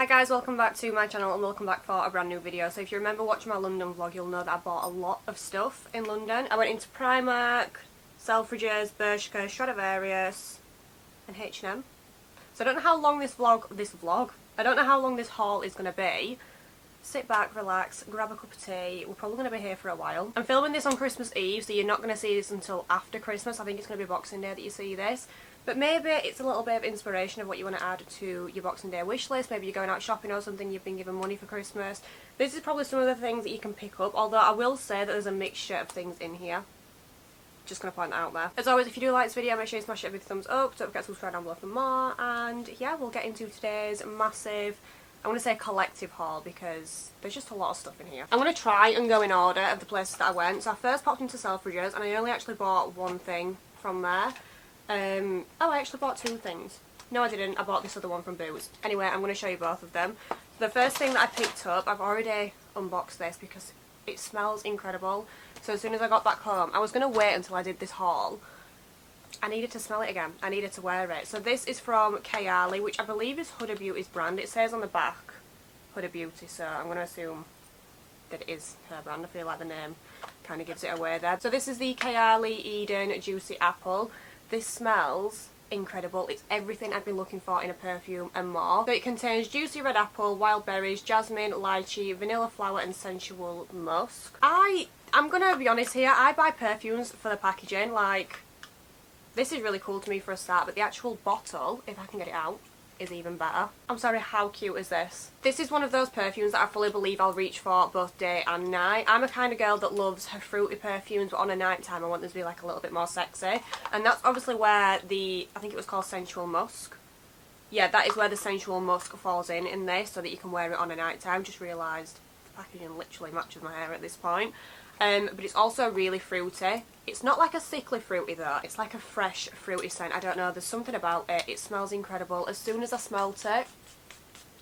Hi guys, welcome back to my channel and welcome back for a brand new video. So if you remember watching my London vlog, you'll know that I bought a lot of stuff in London. I went into Primark, Selfridges, Bershka, Stradivarius and H&M. So I don't know how long I don't know how long this haul is going to be. Sit back, relax, grab a cup of tea. We're probably going to be here for a while. I'm filming this on Christmas Eve, so you're not going to see this until after Christmas. I think it's going to be Boxing Day that you see this. But maybe it's a little bit of inspiration of what you want to add to your Boxing Day wish list. Maybe you're going out shopping or something, you've been given money for Christmas. This is probably some of the things that you can pick up, although I will say that there's a mixture of things in here. Just going to point that out there. As always, if you do like this video, make sure you smash it with a thumbs up. Don't forget to subscribe down below for more. And yeah, we'll get into today's massive, I want to say collective haul, because there's just a lot of stuff in here. I'm going to try and go in order of the places that I went. So I first popped into Selfridges and I only actually bought one thing from there. Oh, I actually bought two things. No, I didn't. I bought this other one from Boots. Anyway, I'm going to show you both of them. The first thing that I picked up, I've already unboxed this because it smells incredible. So as soon as I got back home, I was going to wait until I did this haul. I needed to smell it again. I needed to wear it. So this is from hiiiiii, which I believe is Huda Beauty's brand. It says on the back, Huda Beauty, so I'm going to assume that it is her brand. I feel like the name kind of gives it away there. So this is the hiiiiii Eden Juicy Apple. This smells incredible. It's everything I've been looking for in a perfume and more. So it contains juicy red apple, wild berries, jasmine, lychee, vanilla flower and sensual musk. I'm gonna be honest here, I buy perfumes for the packaging. Like, this is really cool to me for a start, but the actual bottle, if I can get it out, is even better. I'm sorry, how cute is this? This is one of those perfumes that I fully believe I'll reach for both day and night. I'm a kind of girl that loves her fruity perfumes, but on a night time I want them to be like a little bit more sexy. And that's obviously where the, I think it was called Sensual Musk. Yeah, that is where the Sensual Musk falls in this, so that you can wear it on a night time. Just realised the packaging literally matches my hair at this point. But it's also really fruity. It's not like a sickly fruity though, it's like a fresh fruity scent. I don't know, there's something about it. It smells incredible. As soon as I smelt it,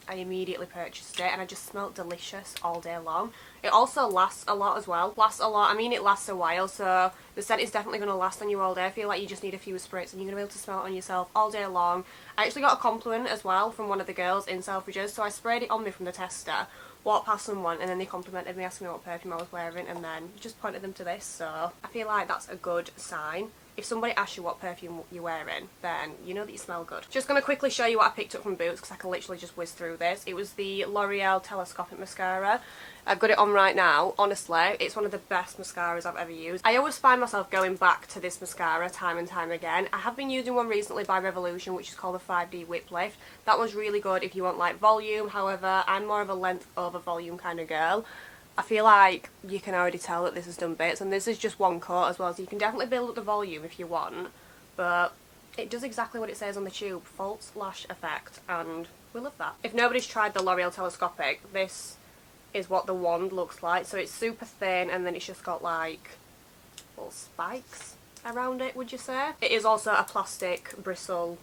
I immediately purchased it and I just smelled delicious all day long. It also lasts a lot as well. I mean, it lasts a while, so the scent is definitely going to last on you all day. I feel like you just need a few sprays and you're going to be able to smell it on yourself all day long. I actually got a compliment as well from one of the girls in Selfridges, so I sprayed it on me from the tester, walked past someone and then they complimented me, asking me what perfume I was wearing, and then just pointed them to this. So I feel like that's a good sign. If somebody asks you what perfume you're wearing, then you know that you smell good. Just going to quickly show you what I picked up from Boots because I can literally just whiz through this. It was the L'Oreal Telescopic Mascara. I've got it on right now. Honestly, it's one of the best mascaras I've ever used. I always find myself going back to this mascara time and time again. I have been using one recently by Revolution, which is called the 5D Whip Lift. That one's really good if you want like volume. However, I'm more of a length over volume kind of girl. I feel like you can already tell that this has done bits, and this is just one coat as well, so you can definitely build up the volume if you want, but it does exactly what it says on the tube, false lash effect, and we love that. If nobody's tried the L'Oreal Telescopic, this is what the wand looks like. So it's super thin and then it's just got like little spikes around it, would you say? It is also a plastic bristle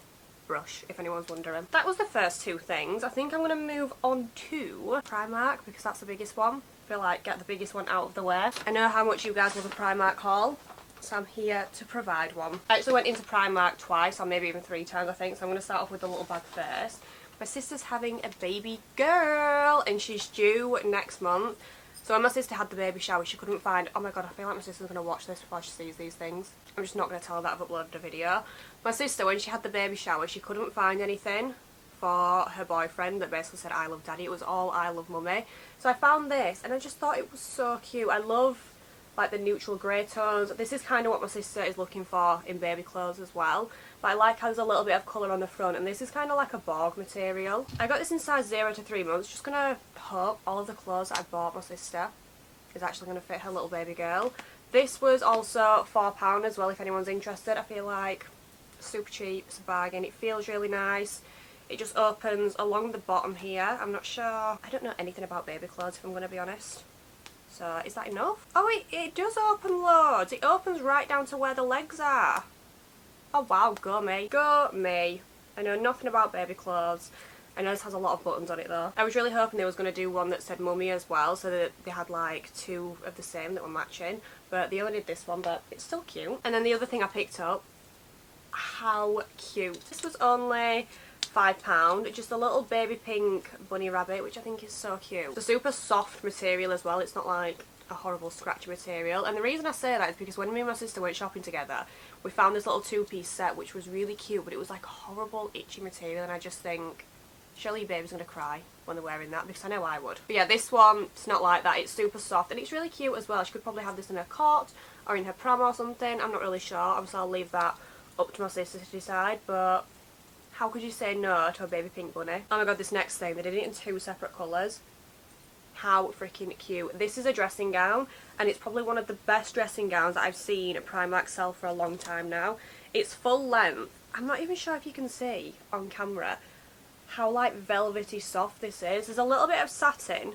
brush, if anyone's wondering. That was the first two things. I think I'm going to move on to Primark because that's the biggest one. I feel like get the biggest one out of the way. I know how much you guys love a Primark haul, so I'm here to provide one. I actually went into Primark twice, or maybe even 3 times I think, so I'm going to start off with the little bag first. My sister's having a baby girl and she's due next month. So when my sister had the baby shower, she couldn't find, oh my god, I feel like my sister's going to watch this before she sees these things. I'm just not going to tell her that I've uploaded a video. My sister, when she had the baby shower, she couldn't find anything for her boyfriend that basically said I love daddy. It was all I love mummy. So I found this and I just thought it was so cute. I love like the neutral grey tones. This is kind of what my sister is looking for in baby clothes as well. But I like how there's a little bit of colour on the front, and this is kind of like a Borg material. I got this in size 0 to 3 months. Just going to hope all of the clothes that I bought my sister is actually going to fit her little baby girl. This was also £4 as well if anyone's interested. I feel like super cheap, it's a bargain. It feels really nice. It just opens along the bottom here. I'm not sure. I don't know anything about baby clothes if I'm going to be honest. So is that enough? Oh, it does open loads. It opens right down to where the legs are. Oh wow, go me. Go me. I know nothing about baby clothes. I know this has a lot of buttons on it though. I was really hoping they was going to do one that said mummy as well, so that they had like 2 of the same that were matching. But they only did this one, but it's still cute. And then the other thing I picked up, how cute. This was only £5. Just a little baby pink bunny rabbit, which I think is so cute. It's a super soft material as well. It's not like a horrible scratchy material. And the reason I say that is because when me and my sister went shopping together, we found this little two-piece set which was really cute, but it was like a horrible itchy material, and I just think surely your baby's gonna cry when they're wearing that, because I know I would. But yeah, this one, it's not like that. It's super soft and it's really cute as well. She could probably have this in her cot or in her pram or something. I'm not really sure. Obviously I'll leave that up to my sister to decide, but how could you say no to a baby pink bunny? Oh my god, this next thing, they did it in 2 separate colours. How freaking cute. This is a dressing gown, and it's probably one of the best dressing gowns that I've seen at Primark sell for a long time now. It's full length. I'm not even sure if you can see on camera how like velvety soft this is. There's a little bit of satin,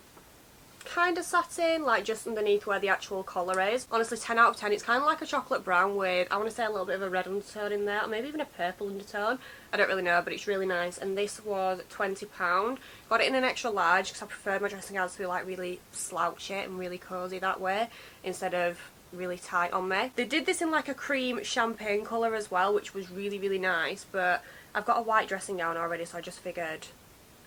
kind of satin, like just underneath where the actual collar is. Honestly, 10 out of 10. It's kind of like a chocolate brown with, I want to say, a little bit of a red undertone in there, or maybe even a purple undertone. I don't really know, but it's really nice. And this was £20. Got it in an extra large because I preferred my dressing gowns to be like really slouchy and really cosy that way, instead of really tight on me. They did this in like a cream champagne colour as well, which was really, really nice, but I've got a white dressing gown already, so I just figured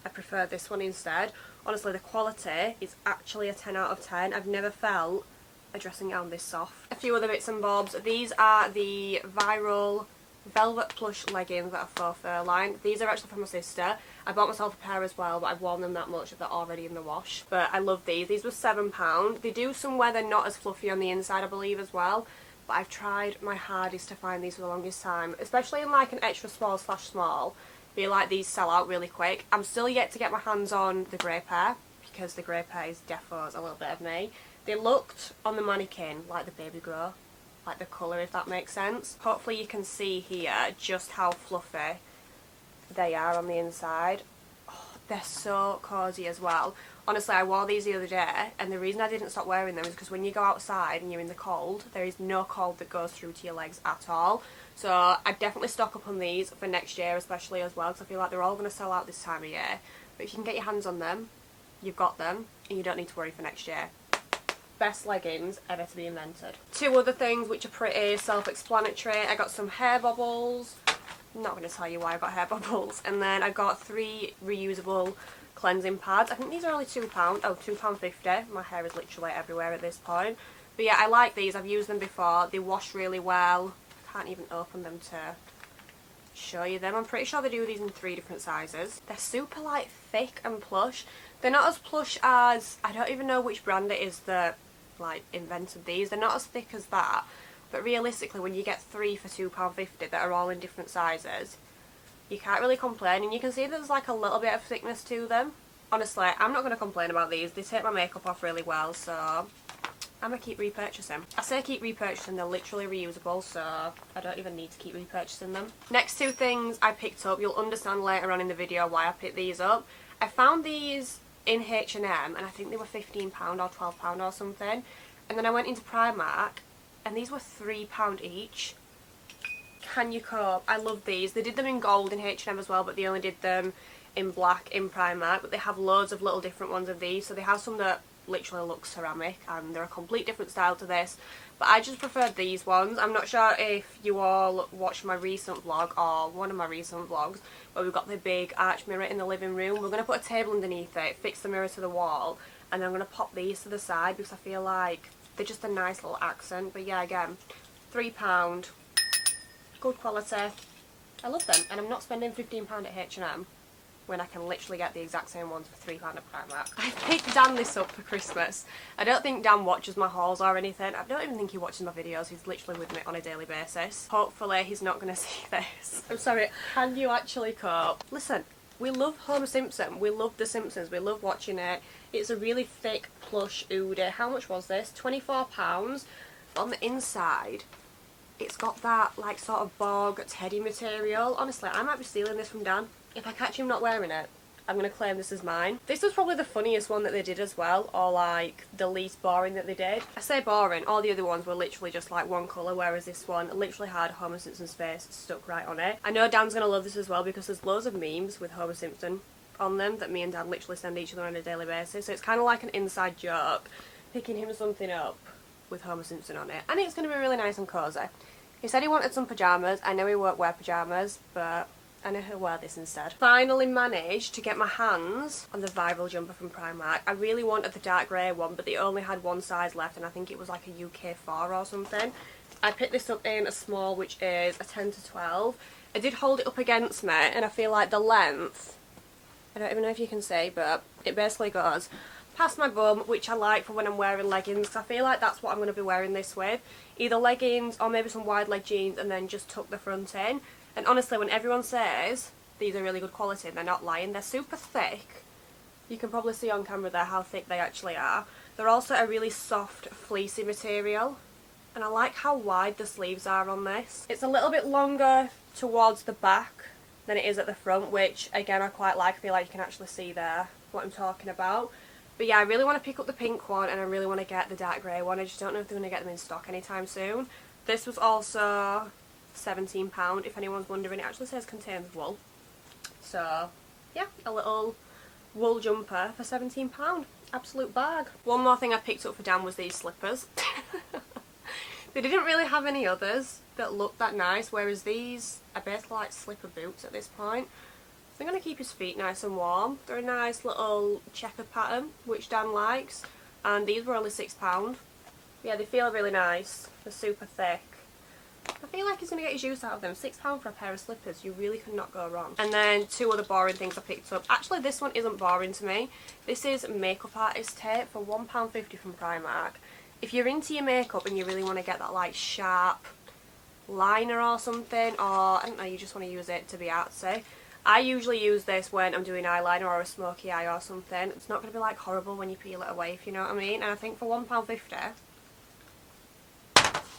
I prefer this one instead. Honestly, the quality is actually a 10 out of 10. I've never felt a dressing gown this soft. A few other bits and bobs. These are the viral velvet plush leggings that are faux fur line. These are actually from my sister. I bought myself a pair as well, but I've worn them that much that they're already in the wash. But I love these. These were £7. They do some wear they're not as fluffy on the inside, I believe, as well. But I've tried my hardest to find these for the longest time, especially in like an extra small / small. I feel like these sell out really quick. I'm still yet to get my hands on the grey pair, because the grey pair is defos a little bit of me. They looked on the mannequin like the baby grow, like the colour, if that makes sense. Hopefully you can see here just how fluffy they are on the inside. Oh, they're so cosy as well. Honestly, I wore these the other day, and the reason I didn't stop wearing them is because when you go outside and you're in the cold, there is no cold that goes through to your legs at all. So I'd definitely stock up on these for next year especially as well, because I feel like they're all going to sell out this time of year. But if you can get your hands on them, you've got them, and you don't need to worry for next year. Best leggings ever to be invented. 2 other things which are pretty self-explanatory. I got some hair bobbles. I'm not going to tell you why I got hair bobbles. And then I got 3 reusable cleansing pads. I think these are only £2. Oh, £2.50. My hair is literally everywhere at this point. But yeah, I like these. I've used them before. They wash really well. Can't even open them to show you them. I'm pretty sure they do these in 3 different sizes. They're super like thick and plush. They're not as plush as, I don't even know which brand it is that like invented these. They're not as thick as that, but realistically when you get 3 for £2.50 that are all in different sizes, you can't really complain. And you can see there's like a little bit of thickness to them. Honestly, I'm not going to complain about these. They take my makeup off really well, so I'm going to keep repurchasing. I say keep repurchasing, they're literally reusable, so I don't even need to keep repurchasing them. Next 2 things I picked up, you'll understand later on in the video why I picked these up. I found these in H&M, and I think they were £15 or £12 or something. And then I went into Primark, and these were £3 each. Can you cope? I love these. They did them in gold in H&M as well, but they only did them in black in Primark. But they have loads of little different ones of these, so they have some that literally look ceramic, and they're a complete different style to this, but I just preferred these ones. I'm not sure if you all watched my recent vlog, or one of my recent vlogs, where we've got the big arch mirror in the living room. We're going to put a table underneath it, fix the mirror to the wall, and then I'm going to pop these to the side because I feel like they're just a nice little accent. But yeah, again, £3, good quality. I love them, and I'm not spending £15 at H&M when I can literally get the exact same ones for £3 at Primark. I picked Dan this up for Christmas. I don't think Dan watches my hauls or anything. I don't even think he watches my videos. He's literally with me on a daily basis. Hopefully he's not going to see this. I'm sorry, can you actually cope? Listen, we love Homer Simpson. We love The Simpsons. We love watching it. It's a really thick plush Oodie. How much was this? £24. On the inside, it's got that like sort of bog teddy material. Honestly, I might be stealing this from Dan. If I catch him not wearing it, I'm going to claim this as mine. This was probably the funniest one that they did as well, or like the least boring that they did. I say boring, all the other ones were literally just like one colour, whereas this one literally had Homer Simpson's face stuck right on it. I know Dan's going to love this as well because there's loads of memes with Homer Simpson on them that me and Dan literally send each other on a daily basis, so it's kind of like an inside joke, picking him something up with Homer Simpson on it. And it's going to be really nice and cosy. He said he wanted some pyjamas. I know he won't wear pyjamas, but I know who'll wear this instead. Finally managed to get my hands on the viral jumper from Primark. I really wanted the dark grey one, but they only had one size left, and I think it was like a UK 4 or something. I picked this up in a small, which is a 10 to 12. I did hold it up against me, and I feel like the length, I don't even know if you can see, but it basically goes past my bum, which I like for when I'm wearing leggings, because I feel like that's what I'm going to be wearing this with. Either leggings or maybe some wide leg jeans and then just tuck the front in. And honestly, when everyone says these are really good quality, they're not lying. They're super thick. You can probably see on camera there how thick they actually are. They're also a really soft fleecy material. And I like how wide the sleeves are on this. It's a little bit longer towards the back than it is at the front, which again I quite like. I feel like you can actually see there what I'm talking about. But yeah, I really want to pick up the pink one, and I really want to get the dark grey one. I just don't know if they're going to get them in stock anytime soon. This was also £17, if anyone's wondering. It actually says contains wool. So yeah, a little wool jumper for £17. Absolute bag. One more thing I picked up for Dan was these slippers. They didn't really have any others that looked that nice, whereas these are basically like slipper boots at this point. They're going to keep his feet nice and warm. They're a nice little checkered pattern, which Dan likes. And these were only £6. Yeah, they feel really nice. They're super thick. I feel like he's going to get his use out of them. £6 for a pair of slippers. You really could not go wrong. And then two other boring things I picked up. Actually, this one isn't boring to me. This is makeup artist tape for £1.50 from Primark. If you're into your makeup and you really want to get that like sharp liner or something, or I don't know, you just want to use it to be artsy, I usually use this when I'm doing eyeliner or a smoky eye or something. It's not going to be like horrible when you peel it away, if you know what I mean. And I think for £1.50,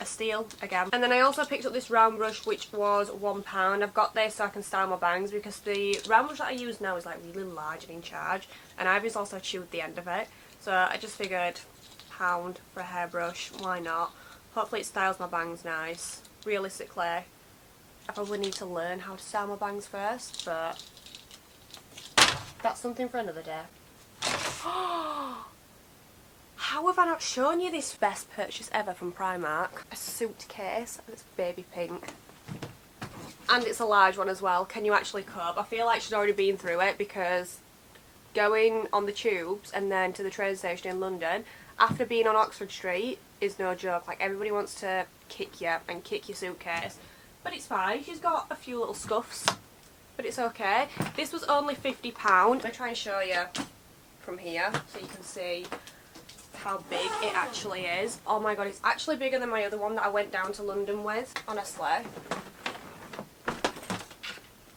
a steal again. And then I also picked up this round brush, which was £1. I've got this so I can style my bangs, because the round brush that I use now is like really large and in charge, and I've just also chewed the end of it. So I just figured £1 for a hairbrush, why not? Hopefully it styles my bangs nice. Realistically, I probably need to learn how to style my bangs first, but that's something for another day. How have I not shown you this best purchase ever from Primark? A suitcase, and it's baby pink. And it's a large one as well. Can you actually cope? I feel like she's already been through it, because going on the tubes and then to the train station in London after being on Oxford Street is no joke. Like, everybody wants to kick you and kick your suitcase. But it's fine, she's got a few little scuffs, but it's okay. This was only £50. I'm going to try and show you from here so you can see how big it actually is. Oh my god, it's actually bigger than my other one that I went down to London with, honestly.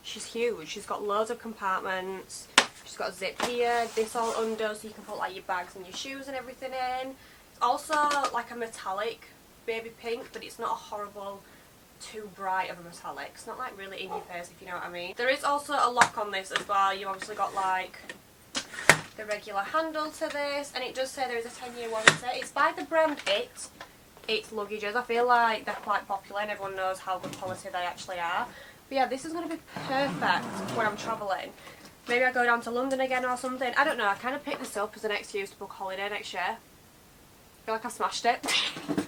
She's huge. She's got loads of compartments. She's got a zip here, this all under so you can put like your bags and your shoes and everything in. It's also like a metallic baby pink, but it's not a horrible, too bright of a metallic. It's not like really in your face, if you know what I mean. There is also a lock on this as well. You obviously got like the regular handle to this, and it does say there is a 10-year warranty. It's by the brand It's Luggages. I feel like they're quite popular and everyone knows how good quality they actually are. But yeah, this is going to be perfect when I'm travelling. Maybe I go down to London again or something. I don't know. I kind of picked this up as an excuse to book holiday next year. I feel like I smashed it.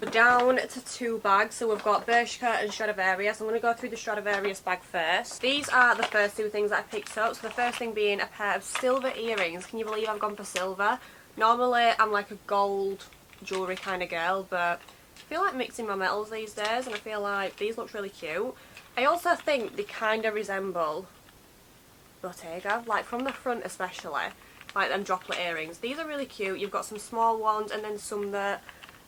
We're down to two bags, so we've got Bershka and Stradivarius. I'm going to go through the Stradivarius bag first. These are the first two things that I picked up. So the first thing being a pair of silver earrings. Can you believe I've gone for silver? Normally I'm like a gold jewellery kind of girl, but I feel like mixing my metals these days, and I feel like these look really cute. I also think they kind of resemble Bottega, like from the front especially. Like them droplet earrings. These are really cute. You've got some small ones and then some that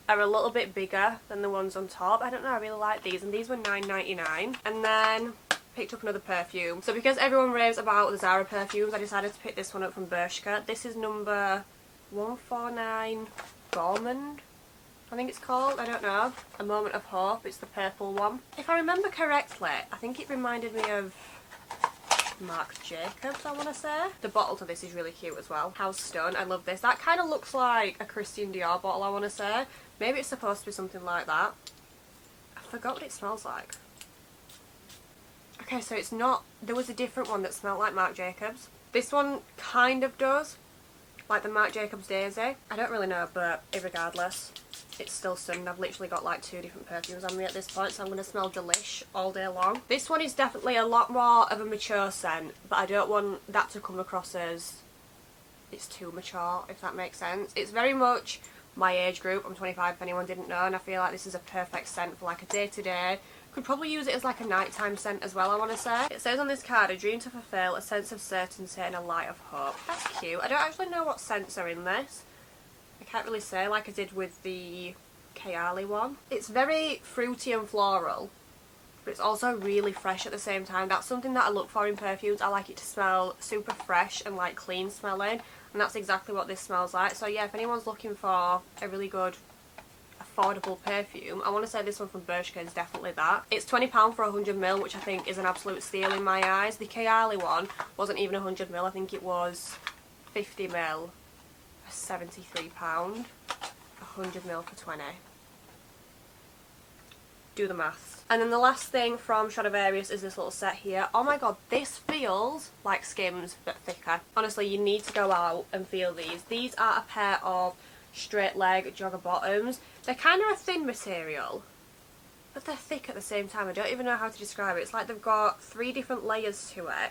are a little bit bigger than the ones on top. I don't know, I really like these, and these were £9.99. And then picked up another perfume. So because everyone raves about the Zara perfumes, I decided to pick this one up from Bershka. This is number 149 Gourmand, I think it's called. I don't know. A Moment of Hope. It's the purple one. If I remember correctly, I think it reminded me of Marc Jacobs, I want to say. The bottle to this is really cute as well. How stun. I love this. That kind of looks like a Christian Dior bottle, I want to say. Maybe it's supposed to be something like that. I forgot what it smells like. Okay, so it's not... There was a different one that smelled like Marc Jacobs. This one kind of does. Like the Marc Jacobs Daisy. I don't really know, but regardless. It's still stunning. I've literally got like 2 different perfumes on me at this point, so I'm going to smell delish all day long. This one is definitely a lot more of a mature scent, but I don't want that to come across as it's too mature, if that makes sense. It's very much my age group. I'm 25 if anyone didn't know, and I feel like this is a perfect scent for like a day-to-day. Could probably use it as like a nighttime scent as well, I want to say. It says on this card, a dream to fulfill, a sense of certainty and a light of hope. That's cute. I don't actually know what scents are in this. I can't really say like I did with the hiiiiii one. It's very fruity and floral, but it's also really fresh at the same time. That's something that I look for in perfumes. I like it to smell super fresh and like clean smelling, and that's exactly what this smells like. So yeah, if anyone's looking for a really good affordable perfume, I want to say this one from Bershka is definitely that. It's £20 for 100ml, which I think is an absolute steal in my eyes. The hiiiiii one wasn't even 100ml, I think it was 50ml for £73, 100ml for 20. Do the maths. And then the last thing from Stradivarius is this little set here. Oh my god, this feels like Skims but thicker. Honestly, you need to go out and feel these. These are a pair of straight leg jogger bottoms. They're kind of a thin material, but they're thick at the same time. I don't even know how to describe it. It's like they've got 3 different layers to it.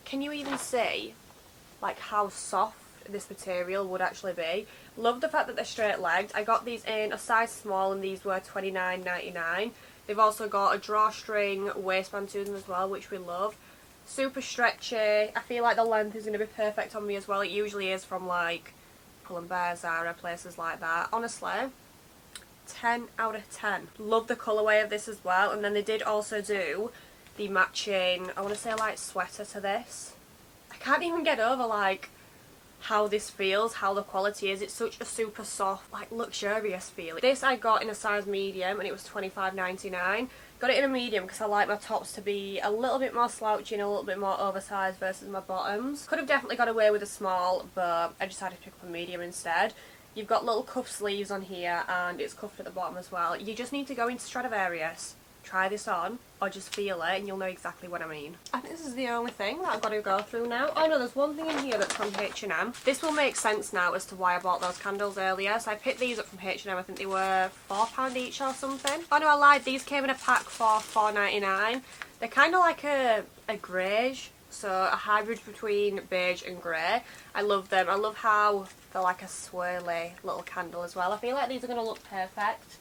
Can you even see like how soft this material would actually be? Love the fact that they're straight legged. I got these in a size small and these were $29.99. They've also got a drawstring waistband to them as well, which we love. Super stretchy. I feel like the length is going to be perfect on me as well. It usually is from like Pull & Bear, Zara, places like that. Honestly, 10 out of 10. Love the colourway of this as well. And then they did also do the matching, I want to say like sweater to this. I can't even get over like how this feels, how the quality is. It's such a super soft, like luxurious feeling. This I got in a size medium and it was $25.99. Got it in a medium because I like my tops to be a little bit more slouchy and a little bit more oversized versus my bottoms. Could have definitely got away with a small, but I decided to pick up a medium instead. You've got little cuff sleeves on here and it's cuffed at the bottom as well. You just need to go into Stradivarius, try this on, or just feel it and you'll know exactly what I mean. I think this is the only thing that I've got to go through now. Oh no, there's one thing in here that's from H&M. This will make sense now as to why I bought those candles earlier. So I picked these up from H&M. I think they were £4 each or something. Oh no, I lied. These came in a pack for $4.99. They're kind of like a greige, so a hybrid between beige and grey. I love them. I love how they're like a swirly little candle as well. I feel like these are going to look perfect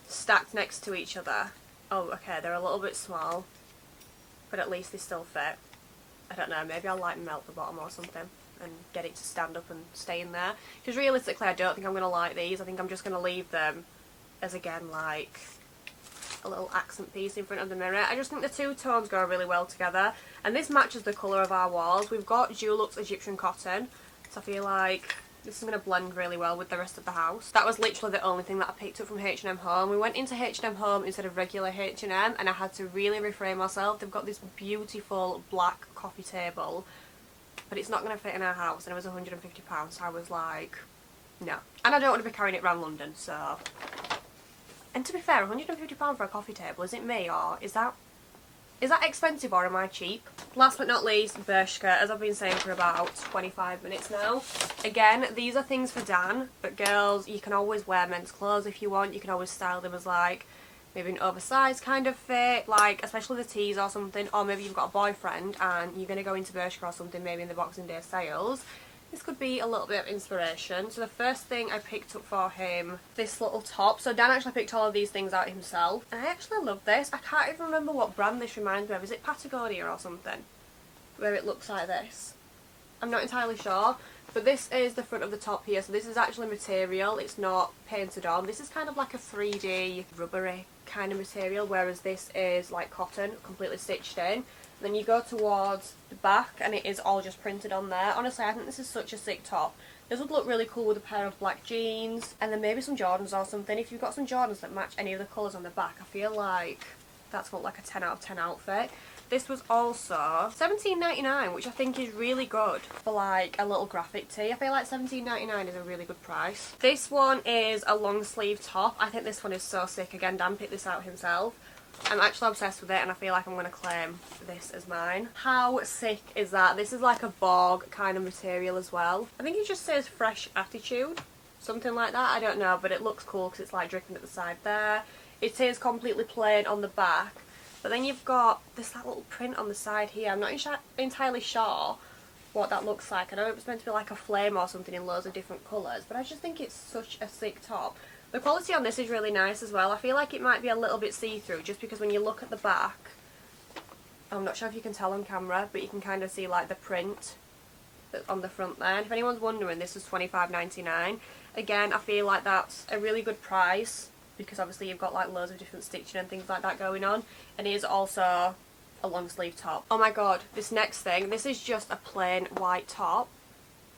stacked next to each other. Oh, okay, they're a little bit small, but at least they still fit. I don't know, maybe I'll like melt the bottom or something and get it to stand up and stay in there. Because realistically, I don't think I'm going to like these. I think I'm just going to leave them as, again, like a little accent piece in front of the mirror. I just think the 2 tones go really well together. And this matches the colour of our walls. We've got Dulux Egyptian cotton, so I feel like this is going to blend really well with the rest of the house. That was literally the only thing that I picked up from H&M Home. We went into H&M Home instead of regular H&M and I had to really refrain myself. They've got this beautiful black coffee table, but it's not going to fit in our house and it was £150, so I was like, no. And I don't want to be carrying it around London, so... And to be fair, £150 for a coffee table, is it me or is that expensive or am I cheap? Last but not least, Bershka, as I've been saying for about 25 minutes now. Again, these are things for Dan, but girls, you can always wear men's clothes if you want. You can always style them as like maybe an oversized kind of fit, like especially the tees or something, or maybe you've got a boyfriend and you're going to go into Bershka or something, maybe in the Boxing Day sales. This could be a little bit of inspiration. So the first thing I picked up for him, this little top. So Dan actually picked all of these things out himself. And I actually love this. I can't even remember what brand this reminds me of. Is it Patagonia or something? Where it looks like this. I'm not entirely sure. But this is the front of the top here. So this is actually material. It's not painted on. This is kind of like a 3D rubbery kind of material. Whereas this is like cotton, completely stitched in. Then you go towards the back and it is all just printed on there. Honestly, I think this is such a sick top. This would look really cool with a pair of black jeans and then maybe some Jordans or something. If you've got some Jordans that match any of the colours on the back, I feel like that's got like a 10 out of 10 outfit. This was also $17.99, which I think is really good for like a little graphic tee. I feel like $17.99 is a really good price. This one is a long sleeve top. I think this one is so sick. Again, Dan picked this out himself. I'm actually obsessed with it and I feel like I'm going to claim this as mine. How sick is that? This is like a bog kind of material as well. I think it just says fresh attitude. something like that, I don't know, but it looks cool because it's like dripping at the side there. It is completely plain on the back, but then you've got this like little print on the side here. I'm not entirely sure what that looks like. I know it was meant to be like a flame or something in loads of different colours, but I just think it's such a sick top. The quality on this is really nice as well. I feel like it might be a little bit see-through just because when you look at the back, I'm not sure if you can tell on camera, but you can kind of see like the print on the front there. And if anyone's wondering, this is £25.99. Again, I feel like that's a really good price because obviously you've got like loads of different stitching and things like that going on, and it is also a long sleeve top. Oh my god, this next thing, this is just a plain white top.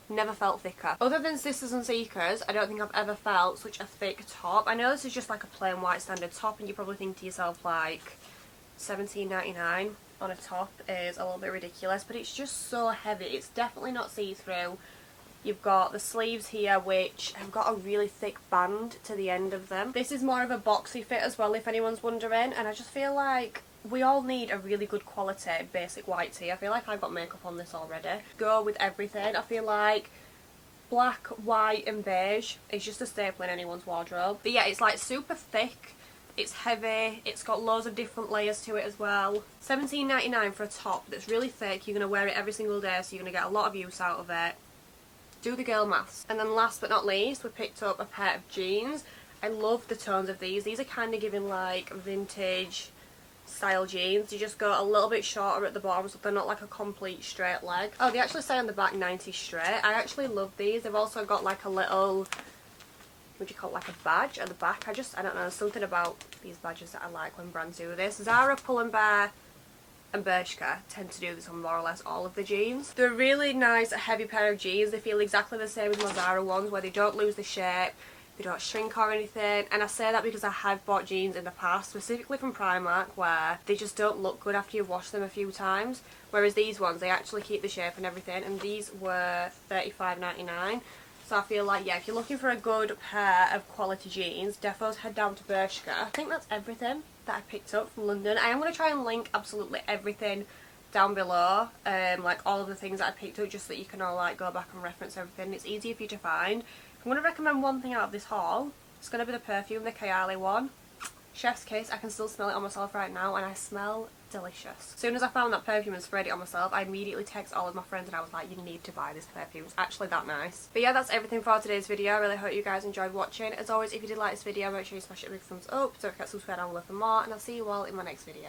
Never felt thicker. Other than Sisters and Seekers, I don't think I've ever felt such a thick top. I know this is just like a plain white standard top, and you probably think to yourself like £17.99 on a top is a little bit ridiculous, but it's just so heavy. It's definitely not see-through. You've got the sleeves here which have got a really thick band to the end of them. This is more of a boxy fit as well, if anyone's wondering, and I just feel like we all need a really good quality basic white tee. I feel like I've got makeup on this already. Go with everything. I feel like black, white and beige is just a staple in anyone's wardrobe. But yeah, it's like super thick, it's heavy, it's got loads of different layers to it as well. £17.99 for a top that's really thick. You're going to wear it every single day, so you're going to get a lot of use out of it. Do the girl maths. And then last but not least, we picked up a pair of jeans. I love the tones of these. These are kind of giving like vintage style jeans. You just go a little bit shorter at the bottom, so they're not like a complete straight leg. Oh, they actually say on the back 90 straight. I actually love these. They've also got like a little, what would you call it, like a badge at the back. I don't know, there's something about these badges that I like when brands do this. Zara, Pull&Bear and Bershka tend to do this on more or less all of the jeans. They're a really nice heavy pair of jeans. They feel exactly the same as my Zara ones, where they don't lose the shape, they don't shrink or anything, and I say that because I have bought jeans in the past, specifically from Primark, where they just don't look good after you've washed them a few times, whereas these ones, they actually keep the shape and everything, and these were £35.99. So I feel like, yeah, if you're looking for a good pair of quality jeans, defos head down to Bershka. I think that's everything that I picked up from London. I am going to try and link absolutely everything down below, like all of the things that I picked up, just so that you can all like go back and reference everything. It's easier for you to find. If I'm going to recommend one thing out of this haul, it's going to be the perfume, the hiiiiii one. Chef's Kiss. I can still smell it on myself right now, and I smell delicious. As soon as I found that perfume and sprayed it on myself, I immediately texted all of my friends and I was like, you need to buy this perfume. It's actually that nice. But yeah, that's everything for today's video. I really hope you guys enjoyed watching. As always, if you did like this video, make sure you smash it with a big thumbs up. Don't forget to subscribe down below for more, and I'll see you all in my next video.